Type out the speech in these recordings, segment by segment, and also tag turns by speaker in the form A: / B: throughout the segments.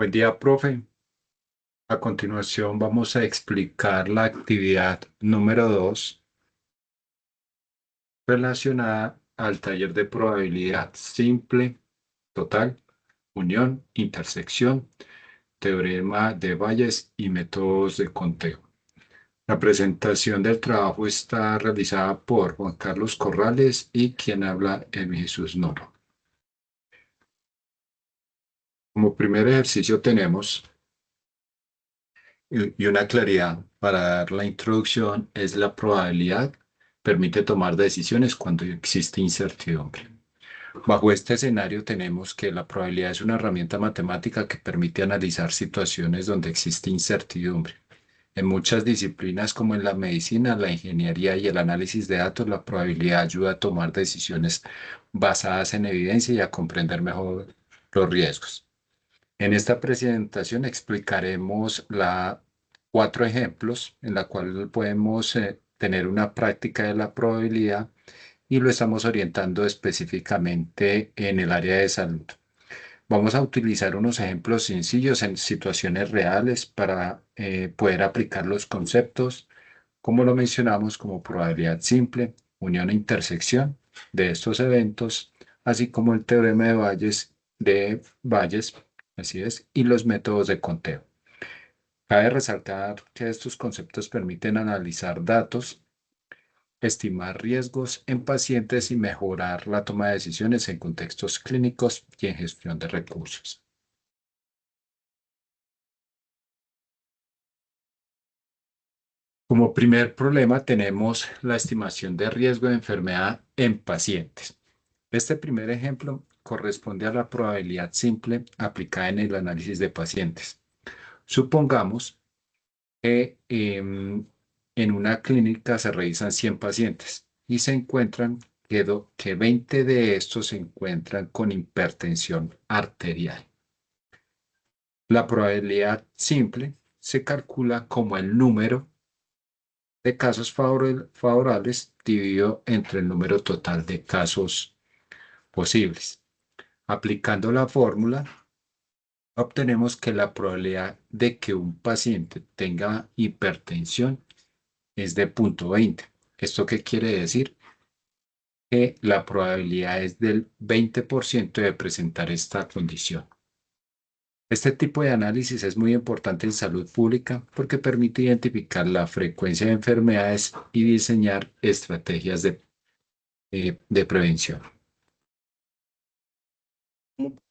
A: Buen día, profe. A continuación vamos a explicar la actividad número 2 relacionada al taller de probabilidad simple, total, unión, intersección, teorema de Bayes y métodos de conteo. La presentación del trabajo está realizada por Juan Carlos Corrales y quien habla Emi Jesús Noro. Como primer ejercicio tenemos y una claridad para dar la introducción es la probabilidad. Permite tomar decisiones cuando existe incertidumbre. Bajo este escenario tenemos que la probabilidad es una herramienta matemática que permite analizar situaciones donde existe incertidumbre. En muchas disciplinas como en la medicina, la ingeniería y el análisis de datos, la probabilidad ayuda a tomar decisiones basadas en evidencia y a comprender mejor los riesgos. En esta presentación explicaremos cuatro ejemplos en la cual podemos tener una práctica de la probabilidad y lo estamos orientando específicamente en el área de salud. Vamos a utilizar unos ejemplos sencillos en situaciones reales para poder aplicar los conceptos, como lo mencionamos, como probabilidad simple, unión e intersección de estos eventos, así como el teorema de Bayes, así es, y los métodos de conteo. Cabe resaltar que estos conceptos permiten analizar datos, estimar riesgos en pacientes y mejorar la toma de decisiones en contextos clínicos y en gestión de recursos. Como primer problema tenemos la estimación de riesgo de enfermedad en pacientes. Este primer ejemplo corresponde a la probabilidad simple aplicada en el análisis de pacientes. Supongamos que en una clínica se revisan 100 pacientes y se encuentran que 20 de estos se encuentran con hipertensión arterial. La probabilidad simple se calcula como el número de casos favorables dividido entre el número total de casos posibles. Aplicando la fórmula, obtenemos que la probabilidad de que un paciente tenga hipertensión es de 0,20. ¿Esto qué quiere decir? Que la probabilidad es del 20% de presentar esta condición. Este tipo de análisis es muy importante en salud pública porque permite identificar la frecuencia de enfermedades y diseñar estrategias de prevención.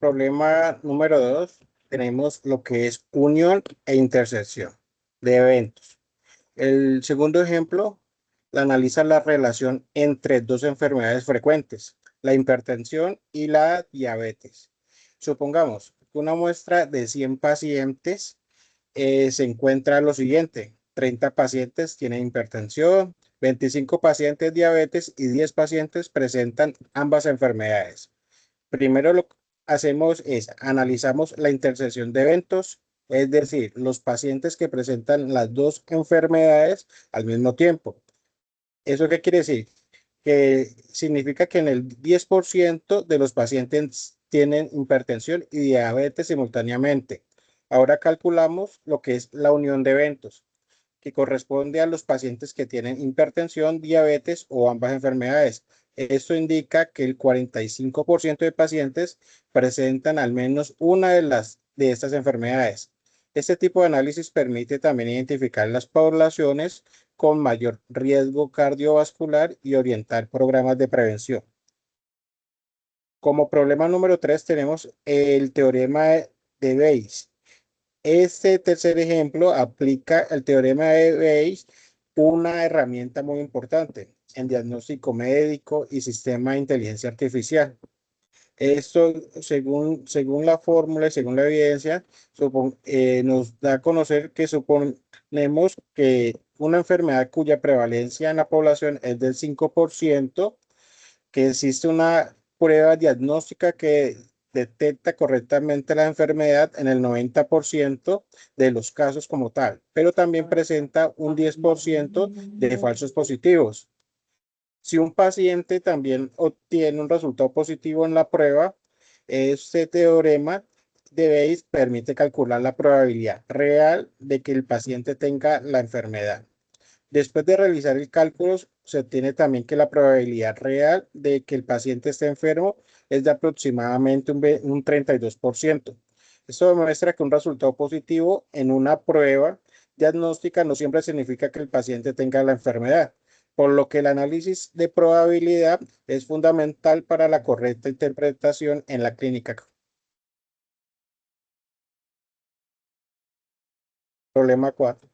B: Problema número 2, tenemos lo que es unión e intersección de eventos. El segundo ejemplo analiza la relación entre dos enfermedades frecuentes, la hipertensión y la diabetes. Supongamos que una muestra de 100 pacientes se encuentra lo siguiente: 30 pacientes tienen hipertensión, 25 pacientes diabetes y 10 pacientes presentan ambas enfermedades. Primero lo que hacemos es analizamos la intersección de eventos, es decir, los pacientes que presentan las dos enfermedades al mismo tiempo. ¿Eso qué quiere decir? Que significa que en el 10% de los pacientes tienen hipertensión y diabetes simultáneamente. Ahora calculamos lo que es la unión de eventos, que corresponde a los pacientes que tienen hipertensión, diabetes o ambas enfermedades. Esto indica que el 45% de pacientes presentan al menos una de estas enfermedades. Este tipo de análisis permite también identificar las poblaciones con mayor riesgo cardiovascular y orientar programas de prevención. Como problema número 3 tenemos el teorema de Bayes. Este tercer ejemplo aplica el teorema de Bayes, una herramienta muy importante en diagnóstico médico y sistema de inteligencia artificial. Esto, según la fórmula y según la evidencia, nos da a conocer que suponemos que una enfermedad cuya prevalencia en la población es del 5%, que existe una prueba diagnóstica que detecta correctamente la enfermedad en el 90% de los casos como tal, pero también presenta un 10% de falsos positivos. Si un paciente también obtiene un resultado positivo en la prueba, este teorema de Bayes permite calcular la probabilidad real de que el paciente tenga la enfermedad. Después de realizar el cálculo, se obtiene también que la probabilidad real de que el paciente esté enfermo es de aproximadamente un 32%. Esto demuestra que un resultado positivo en una prueba diagnóstica no siempre significa que el paciente tenga la enfermedad, por lo que el análisis de probabilidad es fundamental para la correcta interpretación en la clínica. Problema 4.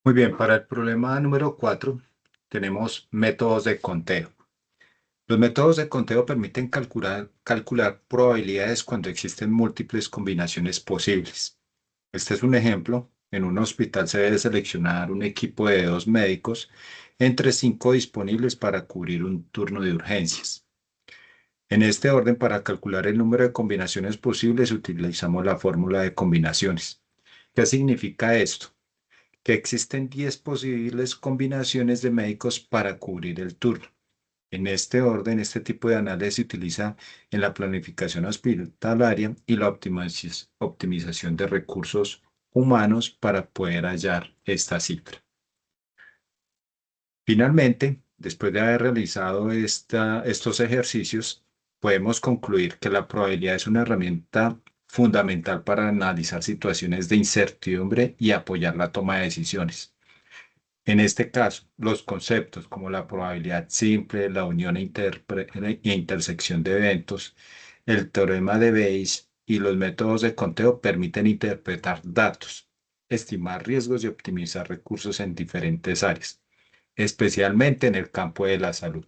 A: Muy bien, para el problema número 4 tenemos métodos de conteo. Los métodos de conteo permiten calcular probabilidades cuando existen múltiples combinaciones posibles. Este es un ejemplo. En un hospital se debe seleccionar un equipo de 2 médicos entre 5 disponibles para cubrir un turno de urgencias. En este orden, para calcular el número de combinaciones posibles, utilizamos la fórmula de combinaciones. ¿Qué significa esto? Que existen 10 posibles combinaciones de médicos para cubrir el turno. En este orden, este tipo de análisis se utiliza en la planificación hospitalaria y la optimización de recursos humanos para poder hallar esta cifra. Finalmente, después de haber realizado estos ejercicios, podemos concluir que la probabilidad es una herramienta fundamental para analizar situaciones de incertidumbre y apoyar la toma de decisiones. En este caso, los conceptos como la probabilidad simple, la unión e intersección de eventos, el teorema de Bayes y los métodos de conteo permiten interpretar datos, estimar riesgos y optimizar recursos en diferentes áreas, especialmente en el campo de la salud.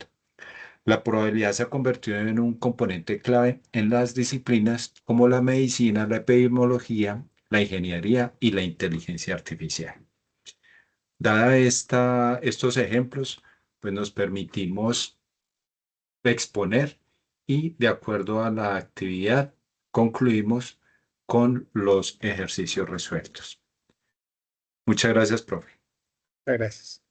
A: La probabilidad se ha convertido en un componente clave en las disciplinas como la medicina, la epidemiología, la ingeniería y la inteligencia artificial. Dada estos ejemplos, pues nos permitimos exponer y de acuerdo a la actividad concluimos con los ejercicios resueltos. Muchas gracias, profe.
B: Gracias.